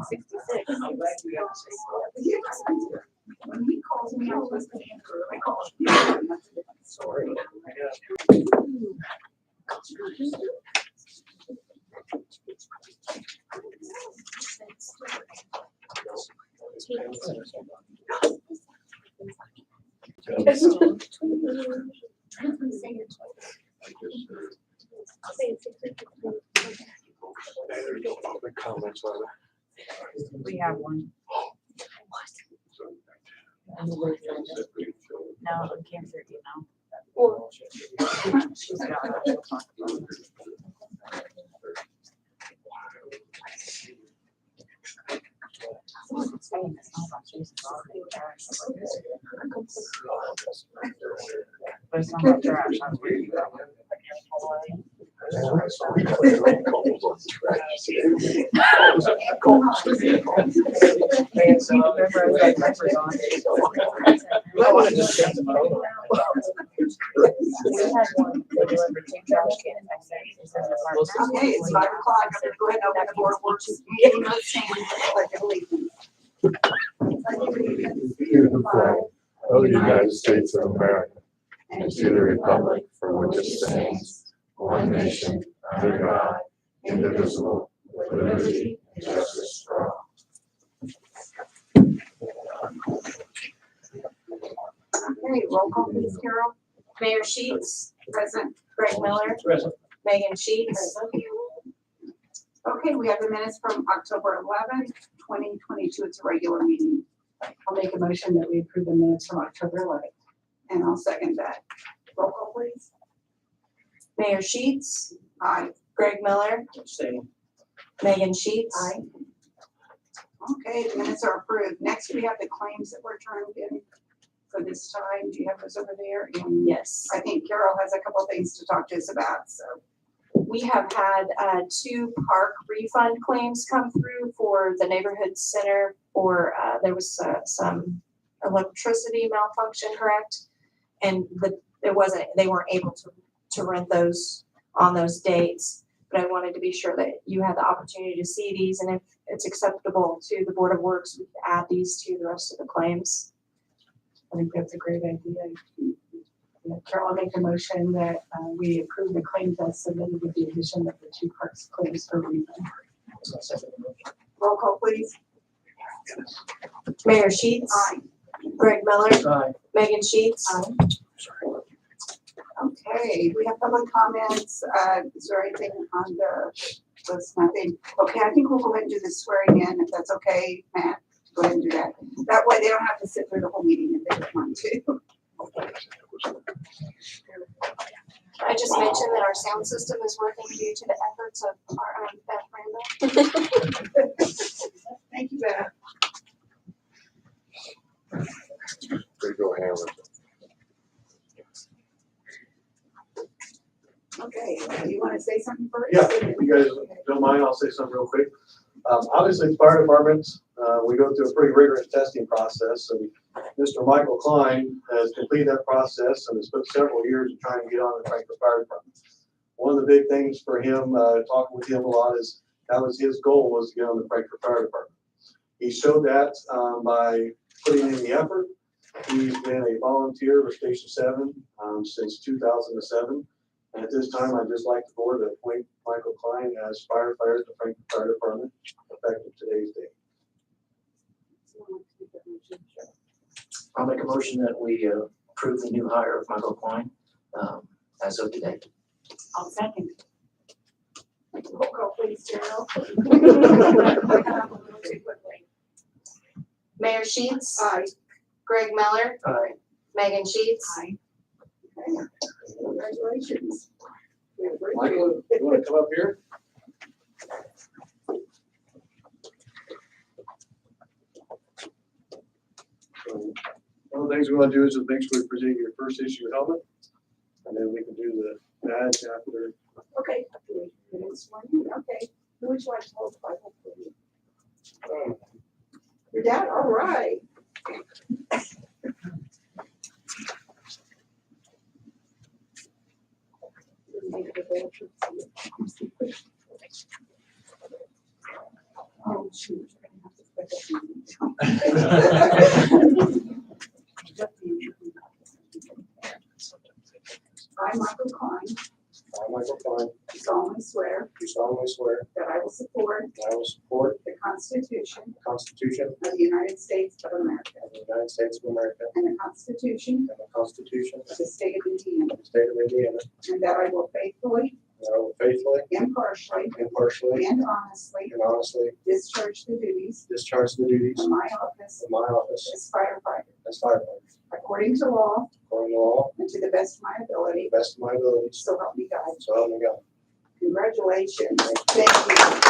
66. I'm glad we got to say. When he calls me, I was the answer. I call him. That's a different story. Comments on We have one. No, it came through email. She's got it. We'll talk about it. Someone's saying it's not about Jesus already. But it's not about trash. I was worried about it. And so, Remember, I had peppers on. I want to just take the photo. We had one, they delivered 2 trash cans. I said, it says apartment. Okay, it's 5 o'clock. I'm gonna go ahead and open the board of works meeting. Let's stand for the allegiance. to the flag of the United States of America and to the republic for which it stands, one nation, under God, indivisible, with liberty and justice for all. Okay, roll call please, Carol. Mayor Sheets, Present. Greg Miller, Present. Megan Sheets. Okay, we have the minutes from October 11th, 2022. It's a regular meeting. I'll make a motion that we approve the minutes from October 11th, and I'll second that. Roll call please. Mayor Sheets, Aye. Greg Miller, Same. Megan Sheets. Aye. Okay, the minutes are approved. Next, we have the claims that were turned in for this time. Do you have those over there? And Yes. I think Carol has a couple things to talk to us about, so. We have had 2 park refund claims come through for the neighborhood center, or there was some electricity malfunction, correct? And they weren't able to rent those on those dates. But I wanted to be sure that you had the opportunity to see these, and if it's acceptable to the Board of Works, we can add these to the rest of the claims. I think that's a great idea. Yeah, Carol, I'll make a motion that we approve the claims as submitted with the addition of the 2 parks claims for refund. Roll call, please. Mayor Sheets. Aye. Greg Miller, Aye. Megan Sheets. Aye. Okay, we have public comments. Is there anything on the list? Nothing. Okay, I think we'll go ahead and do the swearing in, if that's okay, Matt. Go ahead and do that. That way they don't have to sit through the whole meeting if they don't want to. I just mentioned that our sound system is working due to the efforts of our own Beth Randall. Thank you, Beth. There you go, Hammer. Okay, you want to say something first? Yeah, if you guys don't mind, I'll say something real quick. Obviously, the fire department, we go through a pretty rigorous testing process, and Mr. Michael Klein has completed that process and has spent several years trying to get on the Frankfurt Fire Department. One of the big things for him, talking with him a lot, is that was his goal, was to get on the Frankfurt Fire Department. He showed that by putting in the effort. He's been a volunteer for Station 7 since 2007. And at this time, I'd just like the board to appoint Michael Klein as firefighter at the Frankfurt Fire Department, effective today's date. I'll make a motion that we approve the new hire of Michael Klein as of today. I'll second. Roll call, please, Carol. Mayor Sheets. Aye. Greg Miller, Aye. Megan Sheets. Aye. Okay. Congratulations. Michael, you want to come up here? So, one of the things we want to do is just make sure we present your first issue helmet, and then we can do the badge after. Okay. Okay. Who would you like to hold the Bible, please? Your dad, all right. Oh, shoot. I, Michael Klein, I, Michael Klein, do solemnly swear do solemnly swear that I will support that I will support the Constitution the Constitution of the United States of America of the United States of America and the Constitution and the Constitution of the State of Indiana, of the State of Indiana, and that I will faithfully, and that I will faithfully, impartially, impartially, and honestly and honestly discharge the duties discharge the duties of my office of my office as firefighter as firefighter according to law according to law and to the best of my to ability, the best of my abilities. so help me God. So help me God. Congratulations. Thank you.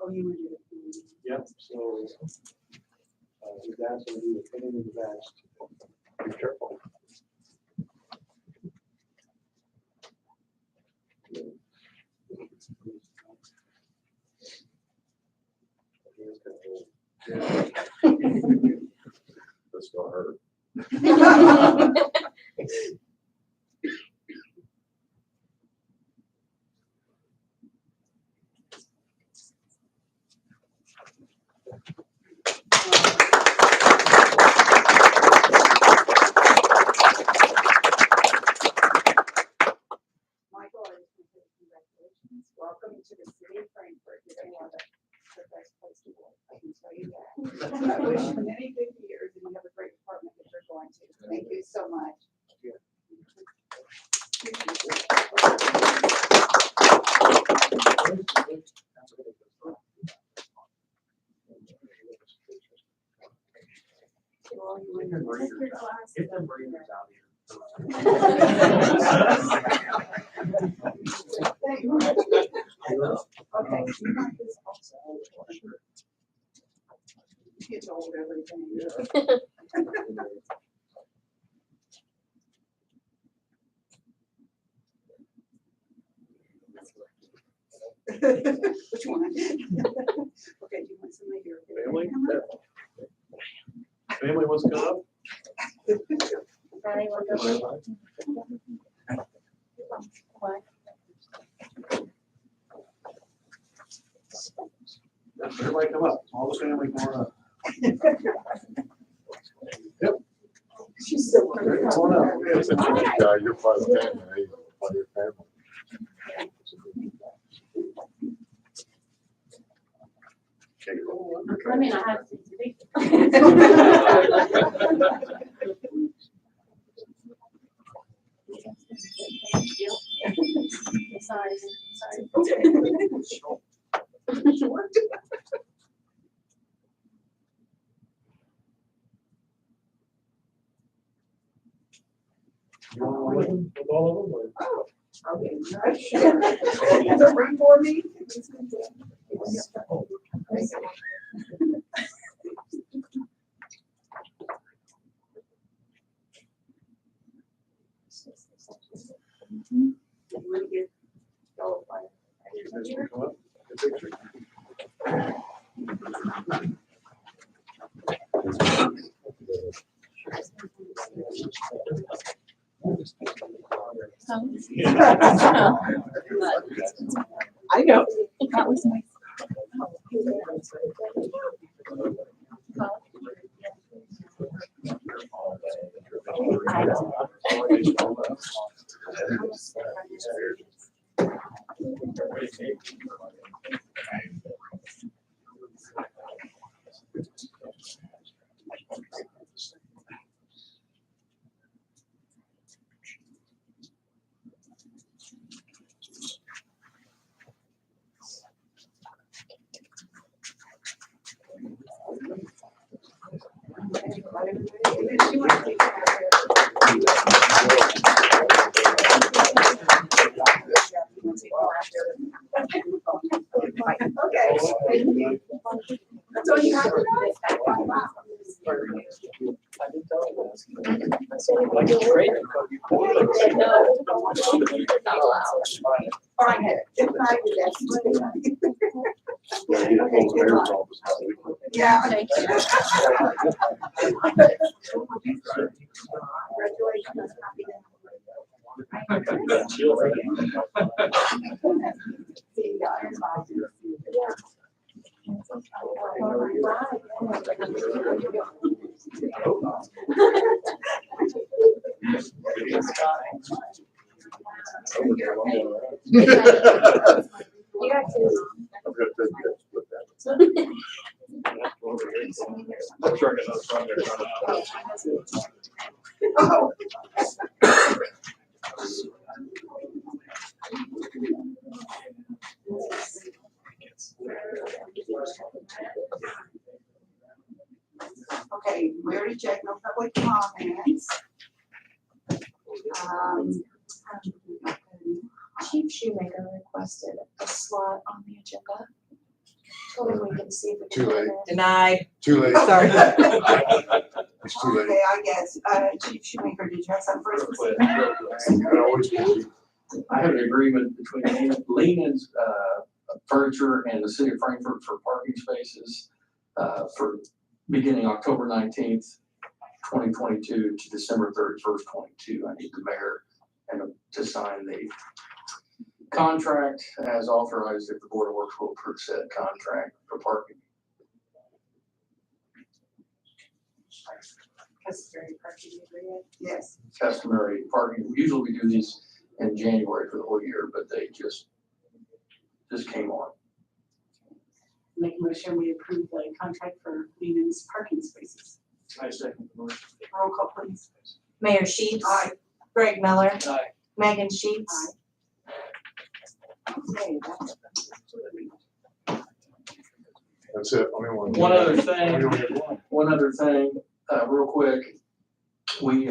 Oh, you want to do it? Yep, so, his dad's gonna do the pinning of the badge. Be careful. This will hurt. Michael, I just want to say congratulations. Welcome to the city of Frankfurt. You're going to have the best place to work. I can tell you that. I wish you many good years and you have a great department that you're going to. Thank you so much. Well, you wouldn't take your glasses Get them off. breathers out here. Thank you. Okay, you want this also? You told everything. Which one? Okay, do you want some of your? Family? Family wants to come up? Ronnie, what goes- What? Everybody come up, all the family come on up. She's so. Come on up. It's a unique guy, you're part of the family, he's part of your family. I mean, I have. Sorry, sorry. You want to listen with all of them, or? Okay, sure. Is it room for me? You want to get, go, This one come up, the picture. I know. That was nice. You want to take that? Fine, if I do that. Okay, good luck. Yeah. Congratulations. See you guys. You got to. I'm sure I got another project on Oh. Okay, we already checked, no public comments. Chief Shoemaker requested a slot on the agenda. Told him we can see if we can. Too late. Denied. Too late. Sorry. It's too late. Okay, I guess, Chief Shoemaker, did you have something for us? I always will. I have an agreement between Lean's Furniture and the city of Frankfurt for parking spaces for beginning October 19th, 2022 to December 31st, 22. I need the mayor and to sign the contract as authorized if the Board of Works will approve said contract for parking. Customary parking agreement. Yes, Customary parking. Usually we do these in January for the whole year, but they just came on. Make a motion, we approve the contract for Lehman's parking spaces. I second the motion. roll call please. Mayor Sheets. Aye. Greg Miller. Aye. Megan Sheets. Okay, that's. That's it, only one. One other We thing, only have one. one other thing, real quick. We,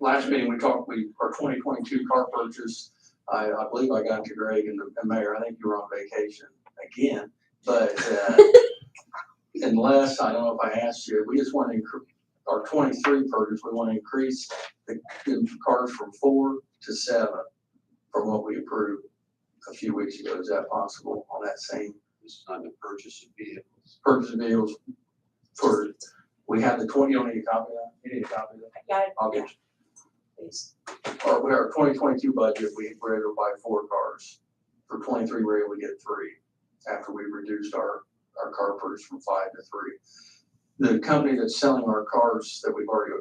last meeting, we talked, our 2022 car purchase, I believe I got to Greg and the mayor, I think you were on vacation again, but, unless, I don't know if I asked you, we just want to increase, our 23 purchase, we want to increase the cars from 4 to 7 from what we approved a few weeks ago. Is that possible on that same? This is not the purchase of vehicles. Purchase of vehicles for, we have the 20, you don't need a copy of that? You need a copy of that? I got it. I'll get you. Please. Or with our 2022 budget, we were able to buy 4 cars. For 23, we were able to get 3 after we reduced our car purchase from 5 to 3. The company that's selling our cars that we've already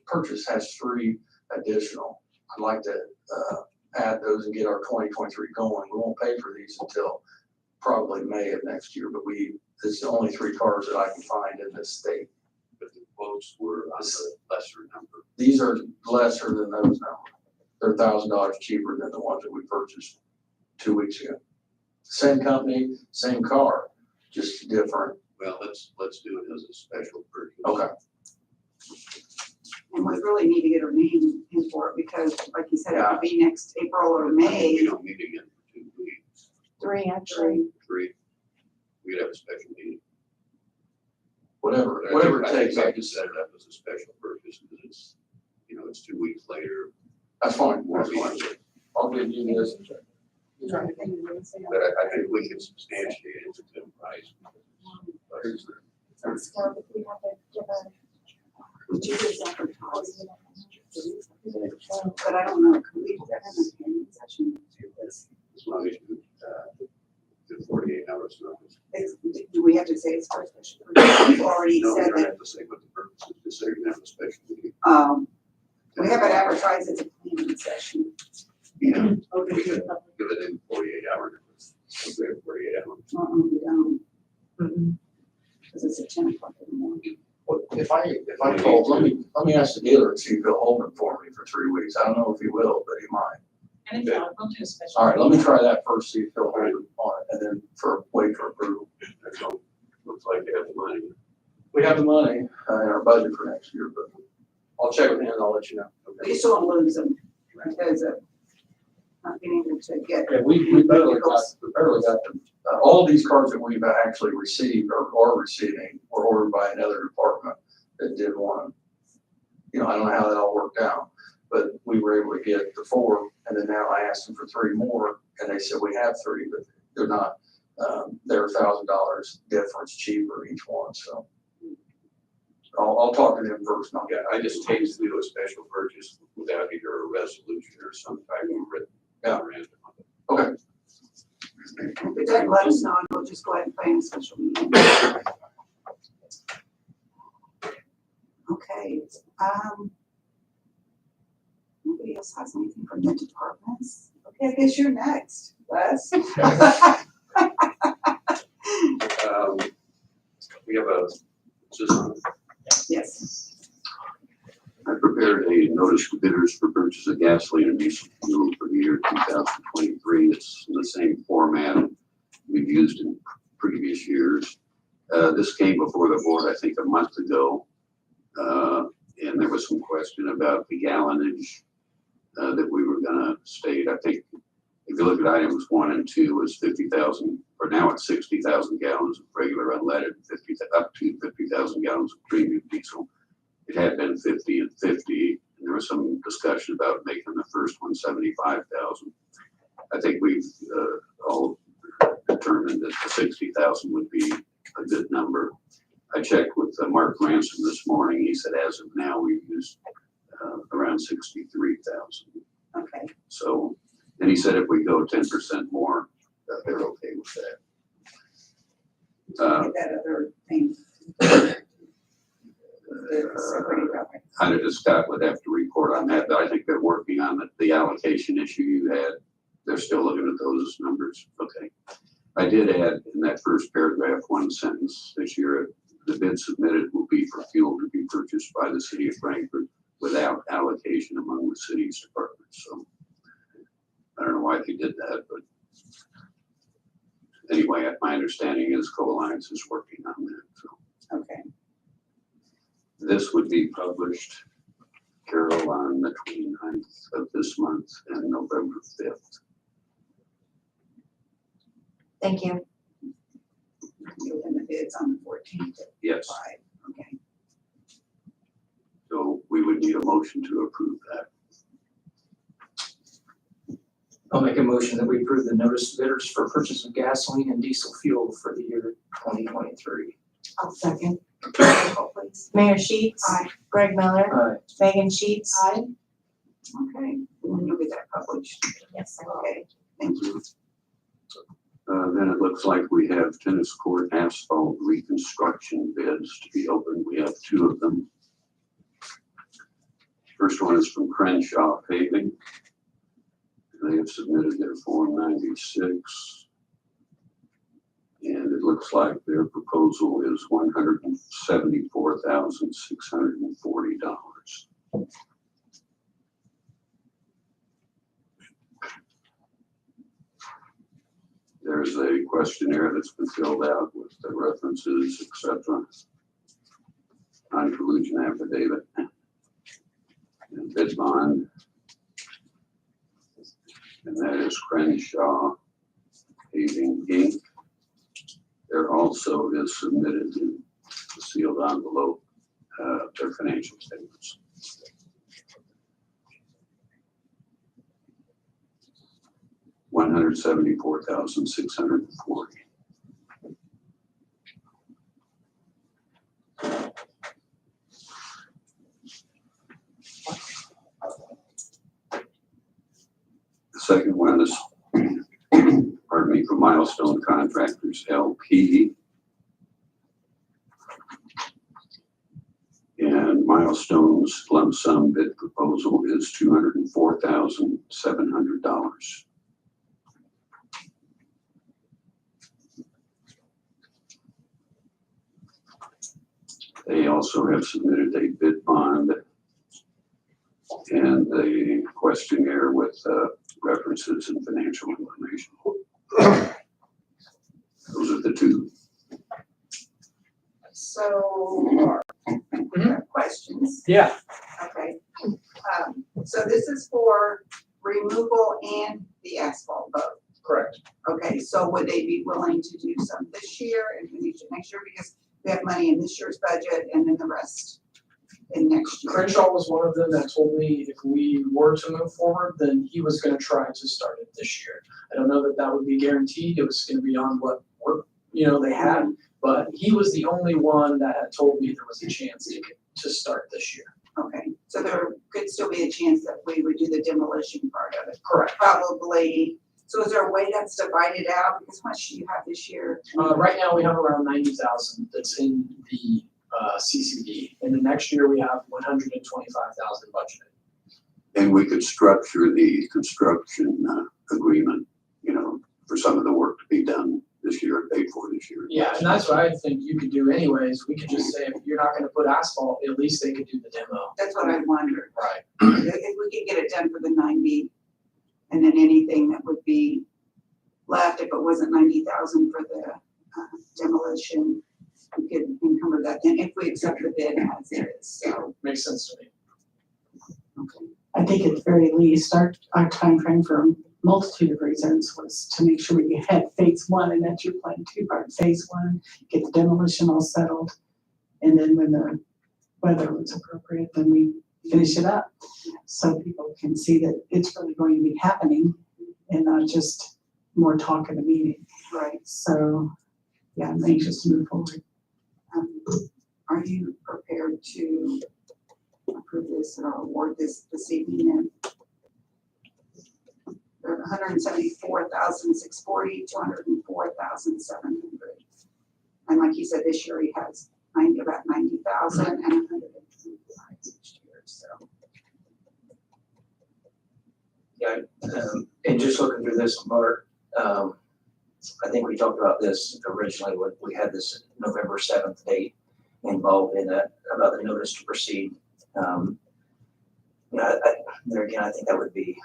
purchased has 3 additional. I'd like to add those and get our 2023 going. We won't pay for these until probably May of next year, but this is the only 3 cars that I can find in this state. But the quotes were on the lesser number. These are lesser than those numbers. They're $1,000 cheaper than the ones that we purchased 2 weeks ago. Same company, same car, just different. Well, let's do it as a special purchase. Okay. And we really need to get our name in for it because like you said, it Yeah. could be next April or We May. don't meet again for 2 weeks, 3 actually. 3. We'd have a special meeting. Whatever But I it think takes, I I just set it up as a special purchase because it's, it's 2 weeks later. that's fine. More That's fine. meetings. I'll give you this. But I think we can substantiate it to the price. So we have to give a. Would you just advertise? But I don't know, could we do that in a planning session? As long as you do 48 hours notice. Do we have to say it's for a special? purpose? You already No, said you don't that, have to say what the purpose is, just say you're gonna have a special meeting. we have it advertised as a planning session. Yeah. Okay, good. Give it in 48 hours. If we have 48 hours. We don't. Because it's at 10 o'clock in the morning. If I call, let me ask the dealer and see if he'll hold it for me for 3 weeks. I don't know if he will, but he might. And if not, we'll do a special. All right, let me try that first, see if he'll hold it on it, and then wait for approval. That's all. Looks like they have the money. We have the money in our budget for next year, but I'll check with him and I'll let you know. We just don't want to lose them because of not being able to get. Yeah, we barely got All these cars that we've actually received or are receiving were ordered by another department that did one. You know, I don't know how that all worked out, but we were able to get the 4, and then now I asked them for 3 more, and they said we have 3, but they're not. They're $1,000 difference cheaper each one, so. I'll talk to them first, and I'll Yeah, get, I just hate to do a special purchase without either a resolution or some type of written memorandum. okay. If it doesn't, let us know and we'll just go ahead and plan a special meeting. Okay, nobody else has anything from the departments? Okay, I guess you're next, Wes. We have a system. Yes. I prepared a notice to bidders for purchase of gasoline and diesel fuel for the year 2023. It's in the same format we've used in previous years. This came before the board, I think, a month ago. And there was some question about the gallonage that we were gonna state. I think if you look at items 1 and 2, it's 50,000, or now it's 60,000 gallons of regular unleaded, up to 50,000 gallons of premium diesel. It had been 50 and 50, and there was some discussion about making the first one 75,000. I think we've all determined that the 60,000 would be a good number. I checked with Mark Ransom this morning. He said as of now we've used around 63,000. Okay, So, and he said if we go 10% more, they're okay with that. that other thing. Scott would have to report on that, but I think they're working on the allocation issue you had. They're still looking at those numbers. Okay. I did add in that first paragraph 1 sentence this year, the bid submitted will be for fuel to be purchased by the city of Frankfort without allocation among the city's departments. So I don't know why they did that, but anyway, my understanding is Co-Alliance is working on that. So Okay, this would be published, Carol, on the 29th of this month and November 5th. Thank you. you open the bids on the 14th at Yes, 5, okay. so we would need a motion to approve that. I'll make a motion that we approve the notice to bidders for purchase of gasoline and diesel fuel for the year 2023. I'll second. Roll call, please. Mayor Sheets. Aye. Greg Miller. Aye. Megan Sheets. Aye. Okay, when you'll get that published. Yes. Okay, thank you. Then it looks like we have tennis court asphalt reconstruction bids to be opened. We have 2 of them. First one is from Crenshaw Paving. They have submitted their Form 96. And it looks like their proposal is $174,640. There's a questionnaire that's been filled out with the references, etc. Non-collusion affidavit. And bid bond. And that is Crenshaw Paving Inc. There also is submitted in the sealed envelope their financial statements. $174,640. The second one is, pardon me, from Milestone Contractors LP. And Milestone's lump sum bid proposal is $204,700. They also have submitted a bid bond and a questionnaire with references and financial information. Those are the 2. So, questions? Yeah. Okay. So this is for removal and the asphalt both. Correct. Okay, so would they be willing to do some this year and finish it next year? Because we have money in this year's budget and then the rest in next year. Crenshaw was one of them that told me if we were to move forward, then he was gonna try to start it this year. I don't know that that would be guaranteed, it was gonna be on what work, they had, but he was the only one that had told me there was a chance to start this year. Okay, so there could still be a chance that we would do the demolition part of it. Correct. Probably, so is there a way that's divided out? Because how much do you have this year? Right now, we have around 90,000 that's in the CCD, and the next year we have 125,000 budgeted. And we could structure the construction agreement, for some of the work to be done this year and paid for this year. Yeah, and that's what I think you could do anyways, we could just say, if you're not gonna put asphalt, at least they could do the demo. That's what I wondered. Right. If we could get it done for the 90, and then anything that would be left, if it wasn't 90,000 for the demolition, we could encumber that then if we accept the bid as is, so, Makes sense to me. okay. I think at the very least, our timeframe for a multitude of reasons was to make sure we had phase one, and that's your plan two part. Phase one, get the demolition all settled, and then when the weather was appropriate, then we finish it up. So people can see that it's really going to be happening and not just more talk in a meeting. Right. So, yeah, I'm anxious to move forward. Are you prepared to approve this or award this evening then? 174,640, 204,700. And like you said, this year he has about 90,000 and 125 next year, so. Yeah, and just looking through this, Mark, I think we talked about this originally when we had this November 7th date involved in that, about the notice to proceed. There again, I think that would be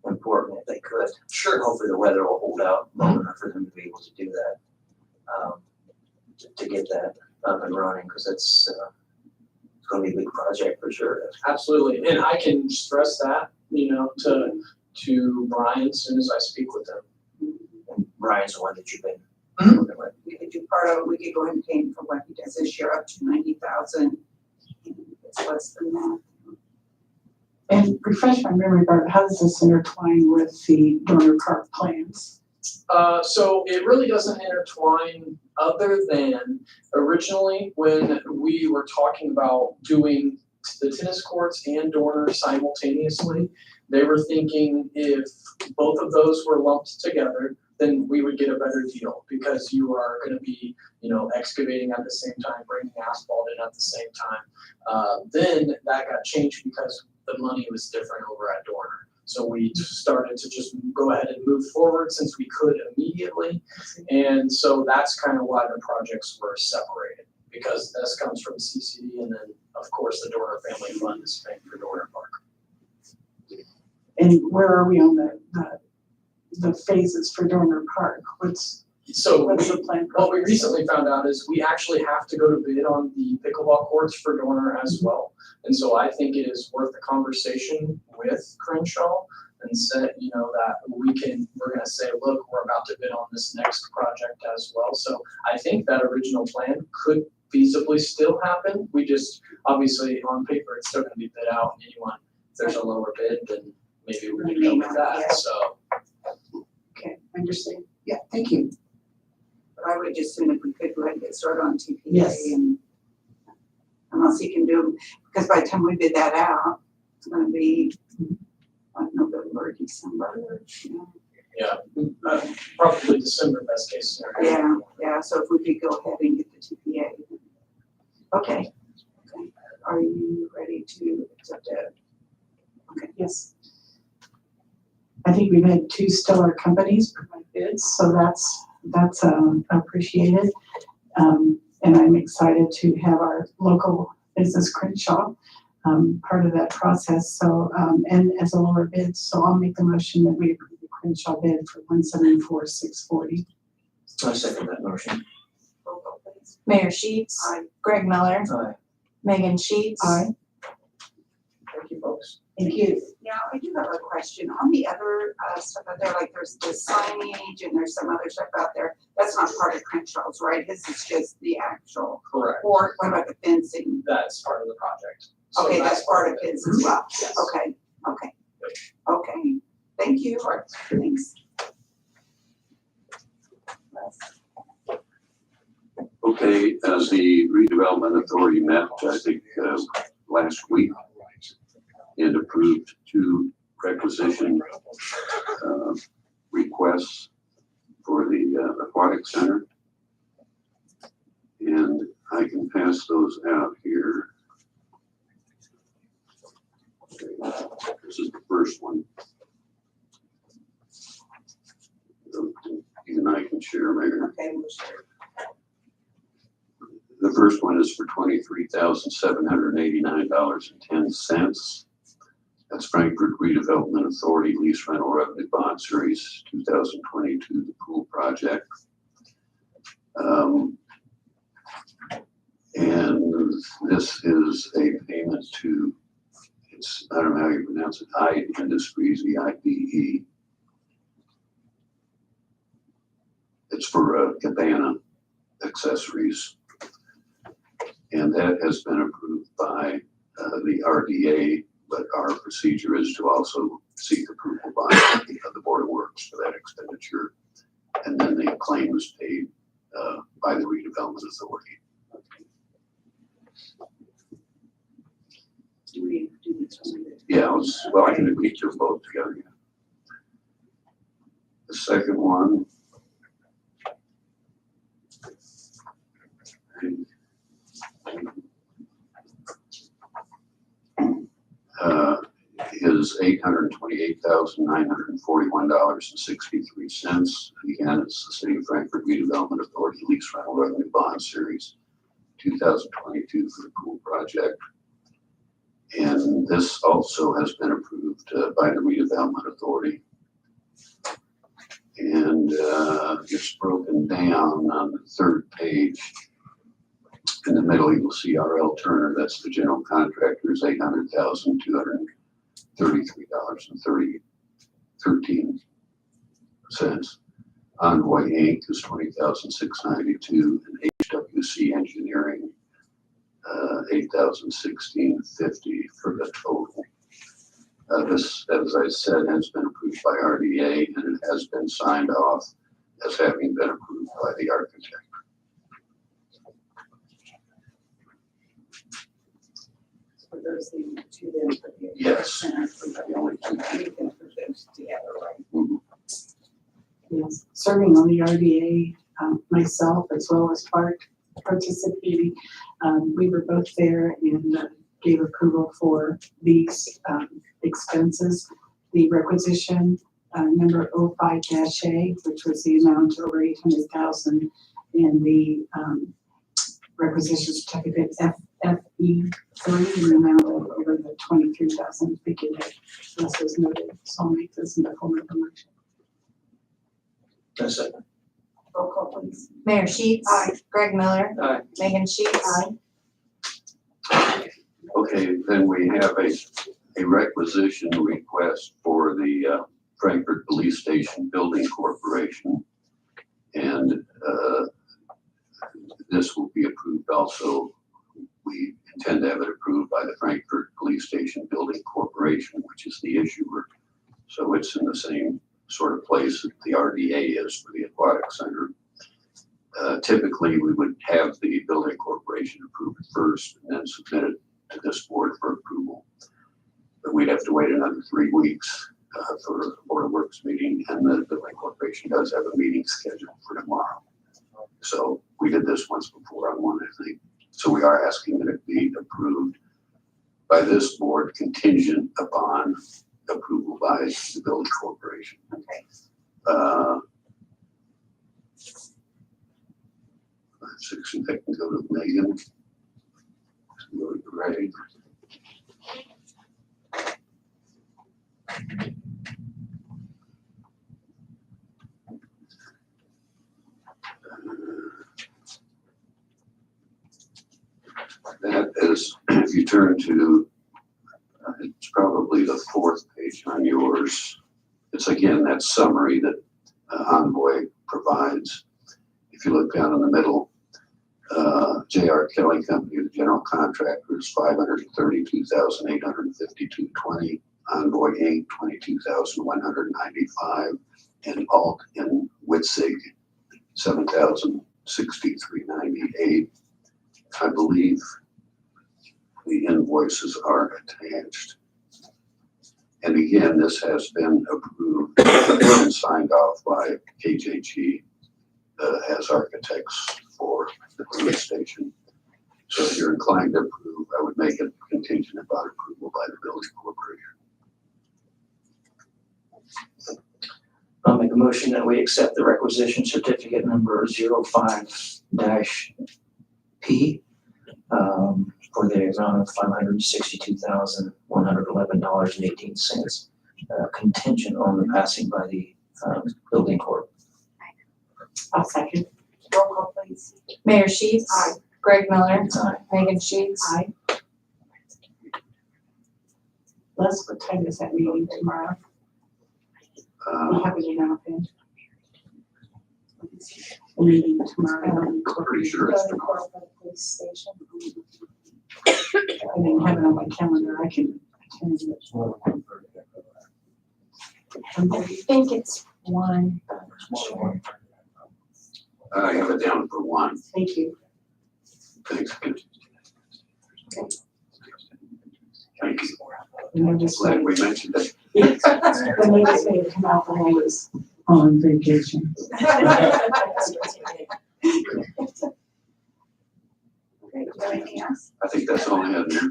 important if they could. Sure. Hopefully the weather will hold out long enough for them to be able to do that, to get that up and running, because it's gonna be a big project for sure. Absolutely, and I can stress that, to Brian as soon as I speak with him. And Brian's the one that you've been Mhm. working with. We could do part of it, we could go ahead and pay him for what he does this year, up to 90,000. It's less than that. And refresh my memory, Bart, how does this intertwine with the Dorner Park plans? So it really doesn't intertwine, other than originally when we were talking about doing the tennis courts and Dorner simultaneously, they were thinking if both of those were lumped together, then we would get a better deal, because you are gonna be, excavating at the same time, bringing asphalt in at the same time. Then that got changed because the money was different over at Dorner. So we started to just go ahead and move forward since we could immediately. And so that's kind of why the projects were separated, because this comes from CCD, and then, of course, the Dorner Family Fund is paying for Dorner Park. And where are we on the phases for Dorner Park? What's So the plan? what we recently found out is we actually have to go to bid on the pickleball courts for Dorner as well. And so I think it is worth a conversation with Crenshaw and said, that we're gonna say, look, we're about to bid on this next project as well. So I think that original plan could feasibly still happen. We just, obviously, on paper, it's still gonna be bid out, and anyone, if there's a lower bid, then maybe we can go with Yeah. that, so. Okay, I understand. Yeah, thank you. But I would just soon if we could go ahead and get started on TPA. Yes. And unless he can do, because by the time we bid that out, it's gonna be November, December. Yeah, probably December, best case scenario. Yeah, so if we could go ahead and get the TPA. Okay. Are you ready to accept it? Yes. I think we've had two stellar companies provide bids, so that's appreciated. And I'm excited to have our local business Crenshaw part of that process. So, and as a lower bid, so I'll make the motion that we approve the Crenshaw bid for 174,640. I second that motion. Roll call, please. Mayor Sheets. Aye. Greg Miller. Aye. Megan Sheets. Aye. Thank you, folks. Thank you. Now, I do have a question. On the other stuff out there, like there's the signage and there's some other stuff out there, that's not part of Crenshaw's, right? This is just the actual, Correct. or what about the fencing? That's part of the project. So Okay, that's part of his as well. Yes. Okay, okay. Okay, thank you. Right. Thanks. Okay, as the redevelopment authority met, I think, last week, and approved 2 requisition, requests for the aquatic center. And I can pass those out here. This is the first one. You and I can share, Mayor. Okay, we'll share. The first one is for $23,789.10. That's Frankfurt Redevelopment Authority Lease Rental Revenue Bond Series 2022, the pool project. And this is a payment to, I don't know how you pronounce it, IDE Industries, EIDE. It's for Cabana accessories. And that has been approved by the RDA, but our procedure is to also seek approval by the Board of Works for that expenditure. And then the claim is paid by the redevelopment authority. Do we do this one? Yeah, well, I can agree to both together. The second one is $828,941.63. Again, it's the City of Frankfurt Redevelopment Authority Lease Rental Revenue Bond Series 2022 for the pool project. And this also has been approved by the Redevelopment Authority. And it's broken down on the 3rd page. In the middle, you will see R.L. Turner, that's the general contractor, is $800,233.13. Envoy Inc. is $20,692, and HWC Engineering, $8,016.50 for the total. This, as I said, has been approved by RDA, and it has been signed off as having been approved by the architect. So those the 2 then for the. Yes. Center, for The only 2. we can put those together, right? Mhm. Yes, serving on the RDA, myself as well as Bart participating. We were both there and gave approval for these expenses. The requisition number 05-A, which was the amount over 800,000, and the requisition certificate FFE3 in the amount of over the 23,000. Thinking that this was noted, so I'll make this in the form of a motion. That's it. Roll call, please. Mayor Sheets. Aye. Greg Miller. Aye. Megan Sheets. Okay, then we have a requisition request for the Frankfurt Police Station Building Corporation. And this will be approved also. We intend to have it approved by the Frankfurt Police Station Building Corporation, which is the issuer. So it's in the same sort of place that the RDA is for the aquatic center. Typically, we would have the building corporation approve it first and then submit it to this board for approval. But we'd have to wait another 3 weeks for the Board of Works meeting, and the building corporation does have a meeting scheduled for tomorrow. So we did this once before on one, I think. So we are asking that it be approved by this board contingent upon approval by the building corporation. Okay. 6, I can go to Megan. Go to Greg. That is, if you turn to, it's probably the fourth page on yours. It's again that summary that Envoy provides. If you look down in the middle, J.R. Kelly Company, the general contractor, is $532,852.20. Envoy Inc., $22,195, and Alt and Witzig, $7,063.98. I believe the invoices are attached. And again, this has been approved and signed off by KJG as architects for the police station. So if you're inclined to approve, I would make it contingent upon approval by the building corporation. I'll make a motion that we accept the requisition certificate number 05-P for the amount of $562,111.18, contingent on the passing by the building corp. I'll second. Roll call, please. Mayor Sheets. Aye. Greg Miller. Aye. Megan Sheets. Aye. Les, what time is that meeting tomorrow? We have it now, Ben. The meeting tomorrow. Pretty sure it's Building corp for the police station. I didn't have it on my calendar. I can attend it. I think it's 1. but I'm not sure. I have it down for 1. Thank you. Thanks. Thank you. And I just Glad we mentioned it. when they just made it come out when I was on vacation. Okay, do you have anything else? I think that's all I had there.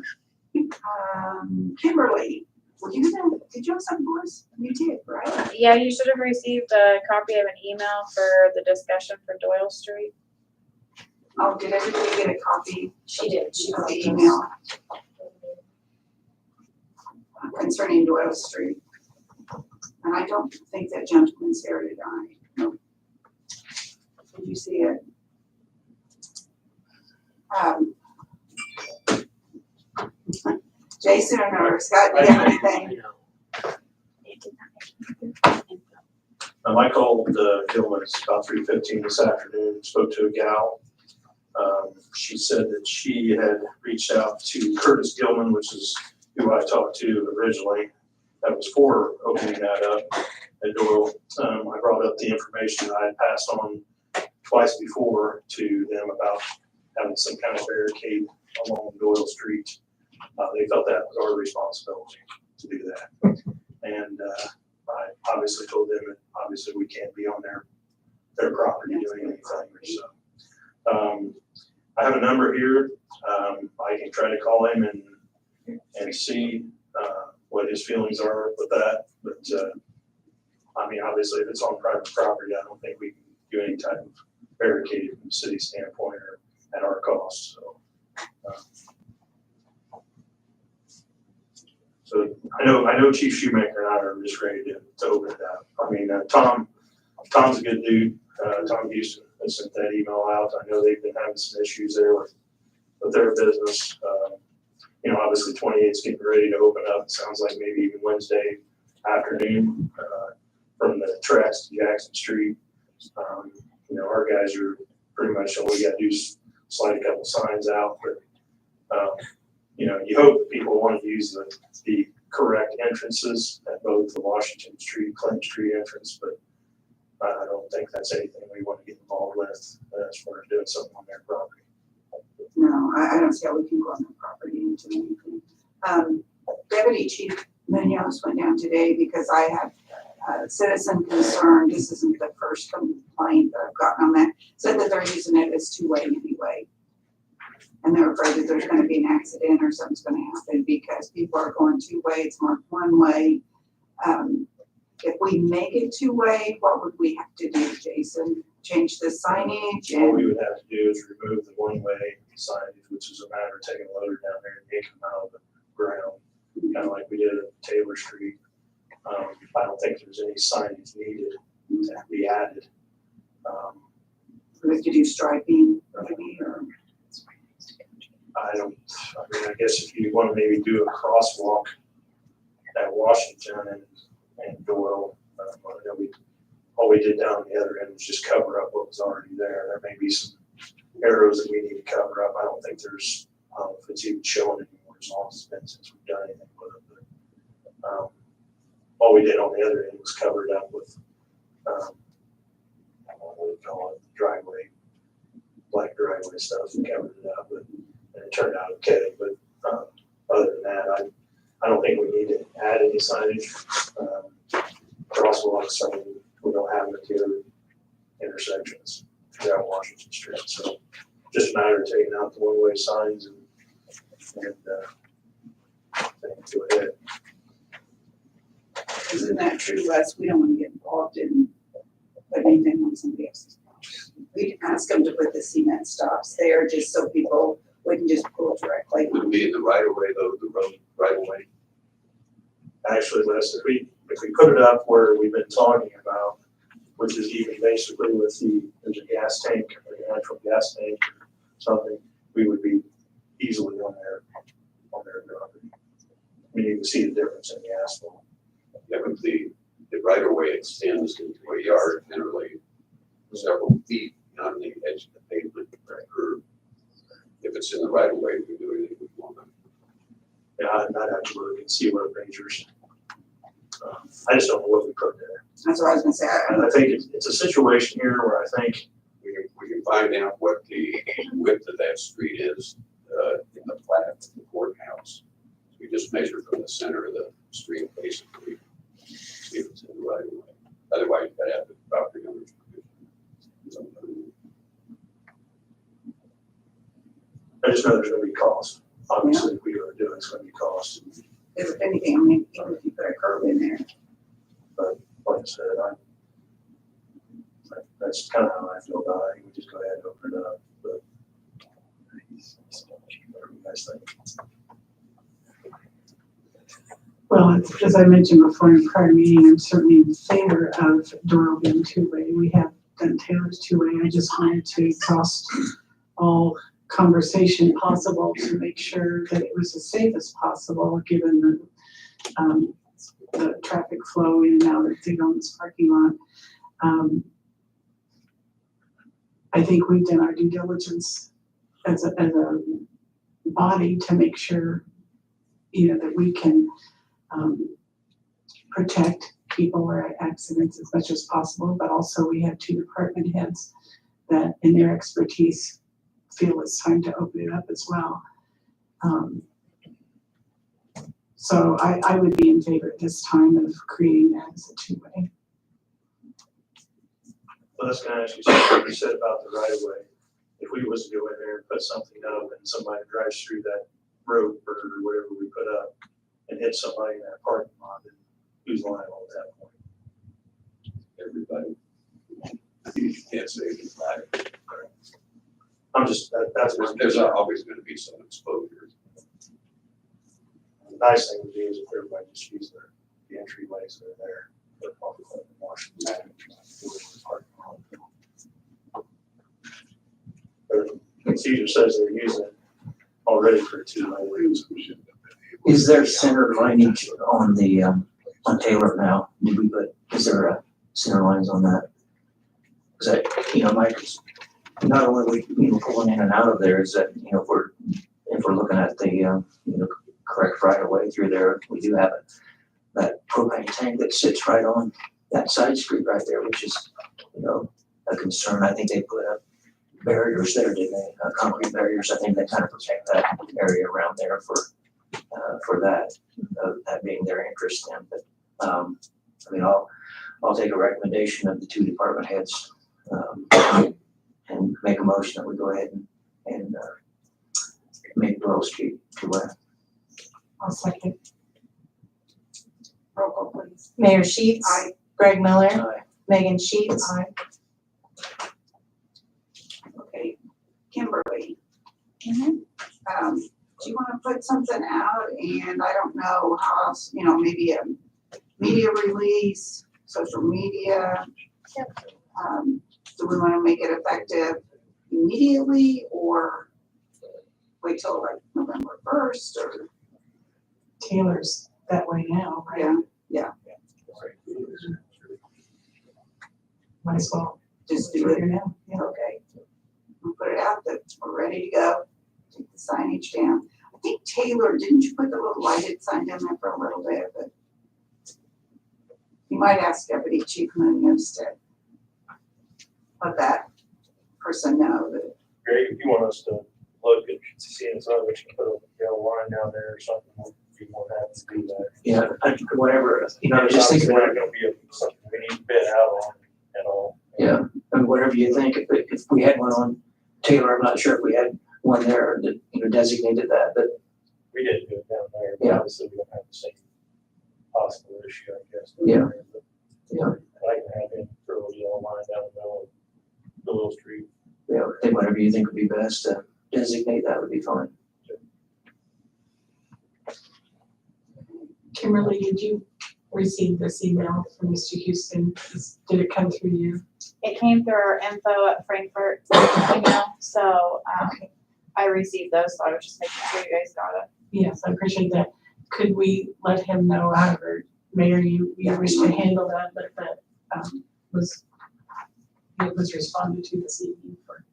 Kimberly, were you gonna, did you have something for us? You did, right? Yeah, you should have received a copy of an email for the discussion for Doyle Street. Oh, did everybody get a copy She did. She of the called us. email concerning Doyle Street? And I don't think that gentleman's here tonight. No. Did you see it? Jason or Scott, do you have anything? I called Gilman, it's about 3:15 this afternoon, spoke to a gal. She said that she had reached out to Curtis Gilman, which is who I talked to originally. That was for opening that up at Doyle. I brought up the information I had passed on twice before to them about having some kind of barricade along Doyle Street. They felt that was our responsibility to do that. And I obviously told them that obviously we can't be on their property doing anything. So I have a number here. I can try to call him and see what his feelings are with that. But I mean, obviously, if it's on private property, I don't think we can do any type of barricade from the city standpoint or at our cost. So I know Chief Shoemaker and I are just ready to open it up. I mean, Tom's a good dude. Tom Houston has sent that email out. I know they've been having some issues there with their business. You know, obviously 28's getting ready to open up. It sounds like maybe even Wednesday afternoon from the tracks to Jackson Street. You know, our guys are pretty much all we got to do is slide a couple signs out. But you know, you hope that people want to use the correct entrances at both the Washington Street, Clinton Street entrance, but I don't think that's anything we want to get involved with as far as doing something on their property. No, I don't see how we can go on their property and do anything. Deputy Chief Munoz went down today because I had citizen concern. This isn't the first complaint that I've gotten on that. Said that they're using it as two-way anyway. And they're afraid that there's gonna be an accident or something's gonna happen because people are going two-way, it's marked one way. If we make it two-way, what would we have to do, Jason? Change the signage All and, we would have to do is remove the one-way signage, which is a matter of taking a loader down there and yanking them out of the ground, kind of like we did at Taylor Street. I don't think there's any signage needed to be added. we have to do striping maybe, or, I mean, I guess if you want to maybe do a crosswalk at Washington and Doyle. I know all we did down the other end was just cover up what was already there. There may be some arrows that we need to cover up. I don't think there's, I don't know if it's even showing anymore as long as it's been since we've done anything with it. But all we did on the other end was covered up with, what do you call it, driveway, black driveway stuff, and covered it up, and it turned out okay. But other than that, I don't think we need to add any signage. Crosswalks, I mean, we don't have them at the other intersections down Washington Street, so just a matter of taking out the one-way signs and go ahead. Isn't that true, Les? We don't want to get involved in putting anything on somebody else's property. We can ask them to put the cement stops there just so people wouldn't just pull directly. Would it be in the right of way though, the road right of way? Actually, Les, if we put it up where we've been talking about, which is even basically with there's a gas tank, a natural gas tank or something, we would be easily on their property. I mean, you can see the difference in the asphalt. Yeah, but the right of way extends into a yard generally several feet on the edge of the pavement or if it's in the right of way, we can do anything we want. Yeah, I'd have to look and see what measures. I just don't know what we put there. That's what I was gonna say. And I think it's a situation here where I think We can find out what the width of that street is in the plat of the courthouse. We just measure from the center of the street, basically, see if it's in the right of way. Otherwise, you gotta have the property owner's permission. I just know there's gonna be cost. Obviously, if we were to do it, it's gonna be cost. If anything, I mean, even if you put a curb in there. But like I said, that's kind of how I feel about it. We just go ahead and open it up, but whatever you guys think. Well, as I mentioned before in prior meeting, I'm certainly in favor of Doral being two-way. We have done Taylor's two-way. I just wanted to exhaust all conversation possible to make sure that it was as safe as possible, given the traffic flow in and out of Digon's parking lot. I think we've done our due diligence as a body to make sure, that we can protect people or accidents as much as possible, but also we have two department heads that in their expertise feel it's time to open it up as well. So I would be in favor at this time of creating that as a two-way. Well, that's gonna ask you something you said about the right of way. If we was to go in there and put something up and somebody drives through that road or whatever we put up and hit somebody in that parking lot, then who's liable at that point? Everybody. You can't say it's not. I'm just, that's what. There's always gonna be some exposure. The nice thing would be is if everybody just uses the entryways that are there. But probably let them wash them back and parking lot. But Caesar says they're using it already for 2 lanes. Is there center lineage on the, on Taylor now? Is there center lines on that? Is that, Mike, not only we, pulling in and out of there, is that, if we're looking at the, correct right of way through there, we do have that propane tank that sits right on that side street right there, which is, a concern. I think they put up barriers there, didn't they? Concrete barriers. I think they kind of protect that area around there for that being their interest in. But I'll take a recommendation of the two department heads and make a motion that we go ahead and make Doyle Street two-way. I'll second. Roll call, please. Mayor Sheets. Aye. Greg Miller. Aye. Megan Sheets. Okay, Kimberly. Do you want to put something out, and I don't know how else, maybe a media release, social media? Do we want to make it effective immediately or wait till like November 1st or? Taylor's that way now, right? Yeah, Might as well just do do it it. now. Yeah. Okay. We'll put it out that we're ready to go. Take the signage down. I think Taylor, didn't you put the little lighted sign down there for a little bit, but you might ask Deputy Chief Munoz to let that person know that, Greg, if you want us to look at seeing something, we can put a yellow line down there or something, we'd be more than happy to do that. Yeah, whatever, you know, I was just Obviously, thinking, not gonna be something we need to bid out on at all. yeah, I mean, whatever you think, if we had one on Taylor, I'm not sure if we had one there that, you know, designated that, but We didn't do it down there, but Yeah. obviously we don't have the same possible issue, I guess. Yeah. But Yeah. I can have him throw a yellow line down the middle of the little street. yeah, I think whatever you think would be best to designate, that would be fine. Kimberly, did you receive this email from Mr. Houston? Did it come through you? It came through our info at Frankfurt email, so, I received those, so I was just making sure you guys got it. Yes, I appreciate that. Could we let him know, however, Mayor, you wish to handle that, but that, it was responded to this evening for,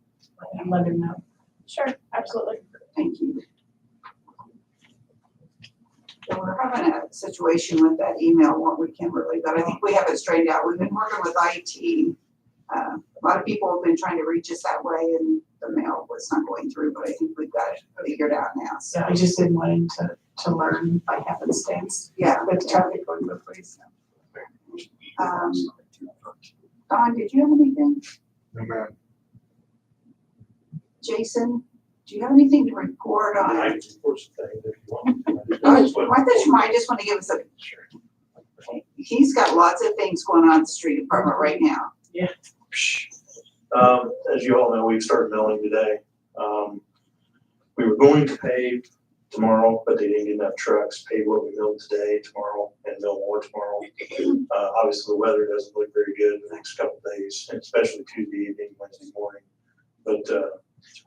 and let him know. Sure, absolutely. thank you. So we're having a situation with that email, what we can really, but I think we have it straightened out. We've been working with IT. A lot of people have been trying to reach us that way and the mail was not going through, but I think we've got it figured out now. So, So I just didn't want him to learn by happenstance yeah. with traffic going both ways. Don, did you have anything? No, ma'am. Jason, do you have anything to report on? I can report some things if you want. I thought you might just want to give us a, Sure. he's got lots of things going on at the street department right now. As you all know, we've started milling today. We were going to pave tomorrow, but they didn't get enough trucks, pave what we milled today, tomorrow, and mill more tomorrow. Obviously, the weather doesn't look very good in the next couple of days, and especially Tuesday evening, Wednesday morning. But,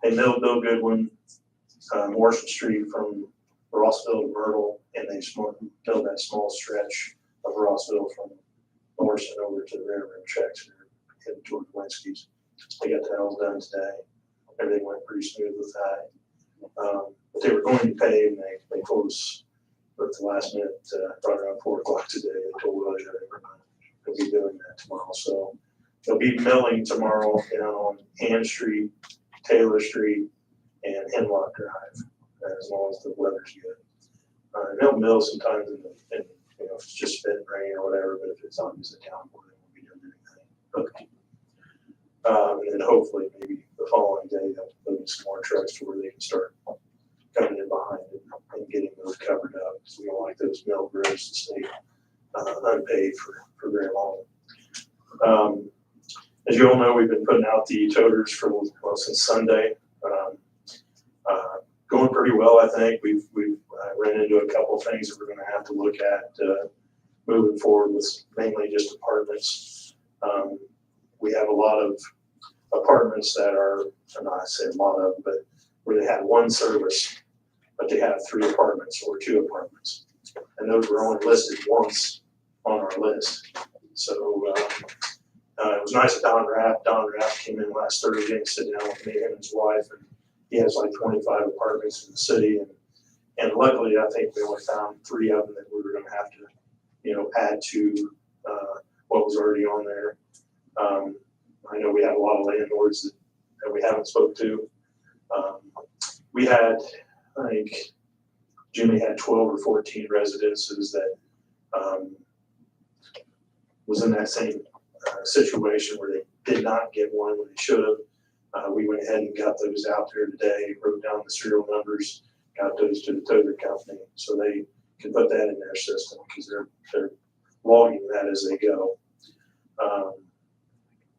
they milled no good one, Morrison Street from Rossville to Myrtle, and they milled that small stretch of Rossville from Morrison over to the railroad tracks and heading toward Winsky's. They got that all done today. Everything went pretty smooth with that. But they were going to pay and they told us at the last minute, right around 4 o'clock today, they told us that they were going to be doing that tomorrow. So they'll be milling tomorrow down on Ann Street, Taylor Street, and Hemlock Drive, as long as the weather's good. And they'll mill sometimes in you know, if it's just spitting rain or whatever, but if it's obviously downpour, they won't be doing anything. Okay. And then hopefully maybe the following day they'll get some more trucks to where they can start coming in behind it and getting those covered up. Because we don't like those mill roads to stay unpaved for very long. As you all know, we've been putting out the toters for, well, since Sunday. Going pretty well, I think. We've ran into a couple of things that we're gonna have to look at moving forward with mainly just apartments. We have a lot of apartments that are, I'm not saying a lot of, but where they have one service, but they have 3 apartments or 2 apartments. And those were only listed once on our list. So it was nice that Don Rapp came in last Thursday and sat down with me and his wife, and he has like 25 apartments in the city, and luckily I think we only found 3 of them that we were going to have to, you know, add to what was already on there. I know we have a lot of landlords that we haven't spoke to. We had, I think, Jimmy had 12 or 14 residences that was in that same situation where they did not get one when they should have. We went ahead and got those out there today, wrote down the serial numbers, got those to the toter company so they can put that in their system because they're logging that as they go.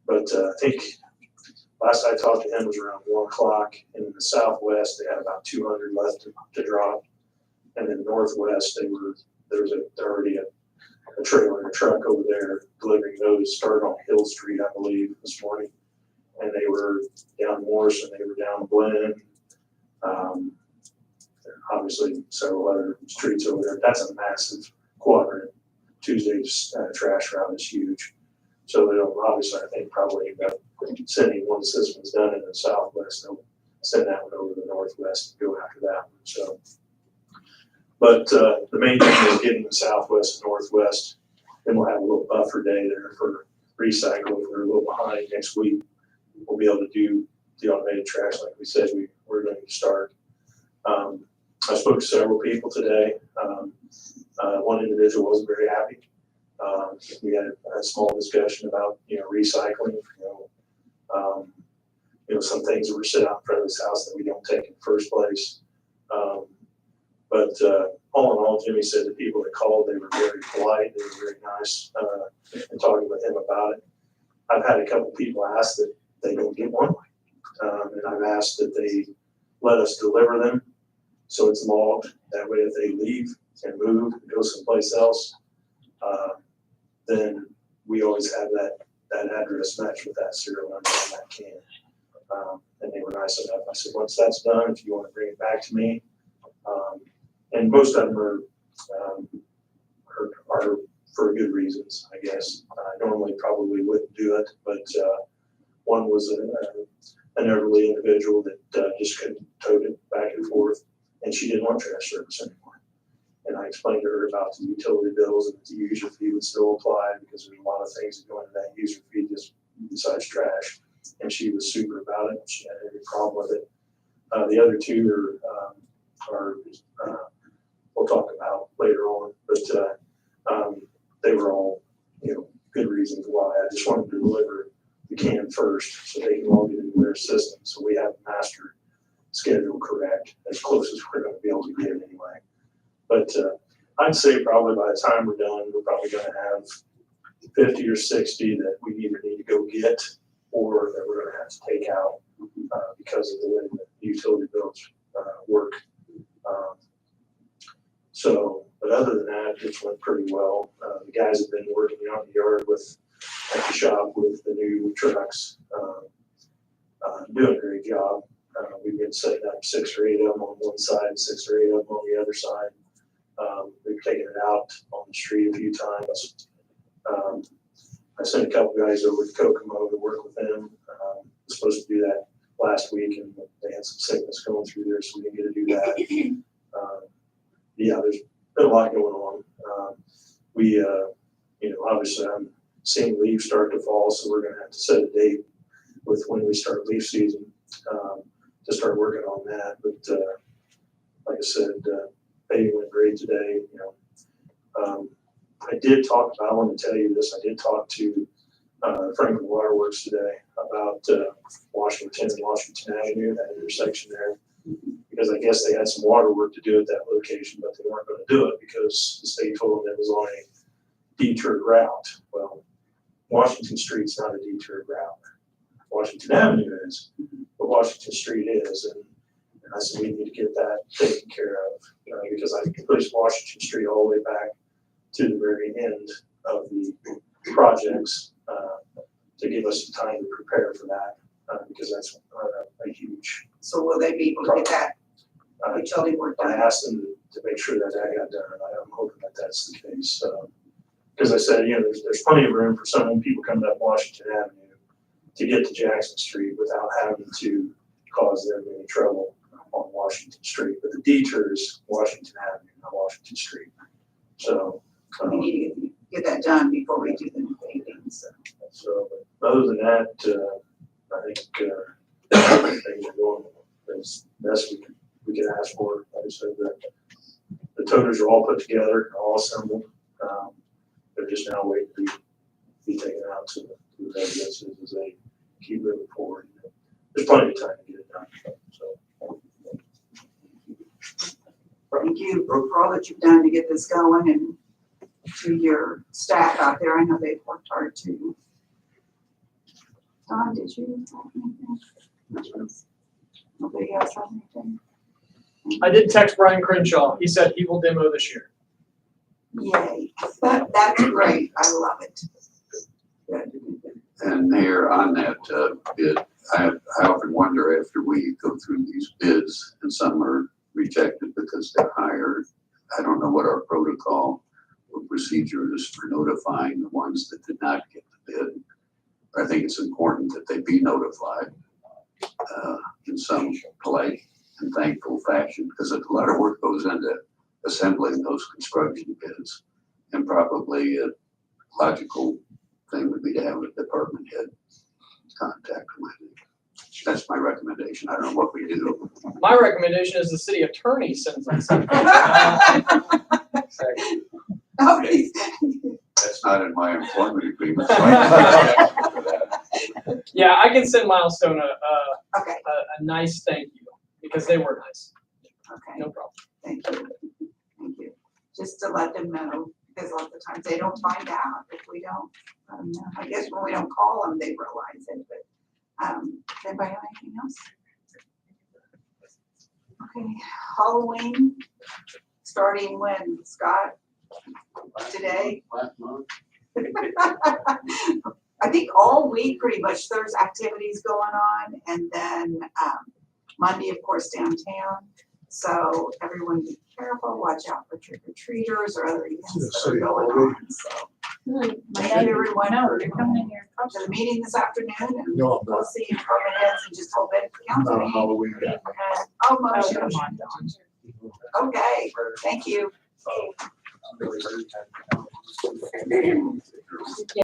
But I think last I talked to him was around 1 o'clock. And in the southwest, they had about 200 left to drop. And in the northwest, there was already a trailer and a truck over there delivering those. Started on Hill Street, I believe, this morning. And they were down Morrison, they were down Glen. obviously several other streets over there. That's a massive quadrant. Tuesday's trash route is huge. So they'll obviously, I think, probably end up sending one system's done in the southwest, they'll send that one over to the northwest and go after that one, so. But, the main thing is getting the southwest and northwest, then we'll have a little buffer day there for recycling. We're a little behind next week. We'll be able to do the automated trash like we said we're going to start. I spoke to several people today. One individual wasn't very happy. We had a small discussion about, recycling, some things that were set out in front of his house that we don't take in the first place. But all in all, Jimmy said the people that called, they were very polite, they were very nice in talking with him about it. I've had a couple people ask that they don't get one, and I've asked that they let us deliver them so it's logged. That way, if they leave and move and go someplace else, then we always have that address matched with that serial number on that can. And they were nice enough. I said, once that's done, if you want to bring it back to me, and most of them are for good reasons, I guess. I normally probably wouldn't do it, but one was an elderly individual that just couldn't tote it back and forth, and she didn't want trash service anymore. And I explained to her about the utility bills and the user fee would still apply because there's a lot of things that go into that user fee just besides trash. And she was super about it. She had every problem with it. The other two are we'll talk about later on, but they were all, good reasons why. I just wanted to deliver the can first so they can log it into their system. So we have the master schedule correct, as close as we're going to be able to get it anyway. But I'd say probably by the time we're done, we're probably going to have 50 or 60 that we either need to go get or that we're going to have to take out because of the way the utility bills work. But other than that, it's went pretty well. The guys have been working out in the yard at the shop with the new trucks, doing a great job. We've been setting up 6 or 8 of them on one side and 6 or 8 of them on the other side. We've taken it out on the street a few times. I sent a couple guys over to Kokomo to work with them. Was supposed to do that last week, and they had some sickness going through there, so we didn't get to do that. Yeah, there's been a lot going on. Obviously I'm seeing leaves start to fall, so we're gonna have to set a date with when we start leaf season to start working on that. But like I said, paving went great today. I want to tell you this, I did talk to Franklin Waterworks today about Washington and Washington Avenue, that intersection there, because I guess they had some water work to do at that location, but they weren't going to do it because the state told them it was on a detoured route. Well, Washington Street's not a detoured route. Washington Avenue is, but Washington Street is, and I said we need to get that taken care of because I can push Washington Street all the way back to the very end of the projects to give us some time to prepare for that because that's a huge. So will they be able to get that utility work I done? asked them to make sure that got done, and I'm hoping that that's the case. Because I said, there's plenty of room for some people coming up Washington Avenue to get to Jackson Street without having to cause them any trouble on Washington Street. But the detour is Washington Avenue, not Washington Street. So. We need to get that done before we do the paving, so. But other than that, I think things are going as best we can ask for. Like I said, the toters are all put together, all assembled. They're just now waiting to be taken out to the residences as they keep moving forward. There's plenty of time to get it done. So. Thank you for all that you've done to get this going and to your staff out there. I know they've worked hard too. Don, did you have anything? Nobody else have anything? I did text Brian Crenshaw. He said he will demo this year. Yay, that's great. I love it. Good. And Mayor, on that bid, I often wonder after we go through these bids, and some are rejected because they're hired. I don't know what our protocol or procedure is for notifying the ones that did not get the bid. But I think it's important that they be notified in some polite and thankful fashion, because a lot of work goes into assembling those construction bids. And probably a logical thing would be to have a department head contact them. I think. That's my recommendation. I don't know what we do. My recommendation is the city attorney sends them something. Oh, please. That's not in my employment agreement. So I can't for that. Yeah, I can send Milestone Okay, a nice thank you because they were nice. okay, No problem. thank you, thank you. Just to let them know, because a lot of the times they don't find out if we don't, know. I guess when we don't call them, they realize it, but, does anybody have anything else? Okay, Halloween, starting when, Scott? Today? Last month. I think all week, pretty much, there's activities going on, and then, Monday, of course, downtown. So everyone be careful, watch out for trick or treaters or other events that are going on, so. Thank you, everyone, No, for you're coming in here. to the meeting this afternoon, and No, I'm we'll not. see you department heads in just a little bit. Council Not a meeting. Halloween guy. Oh, Oh, motion. come on, Dawn. Okay, thank you.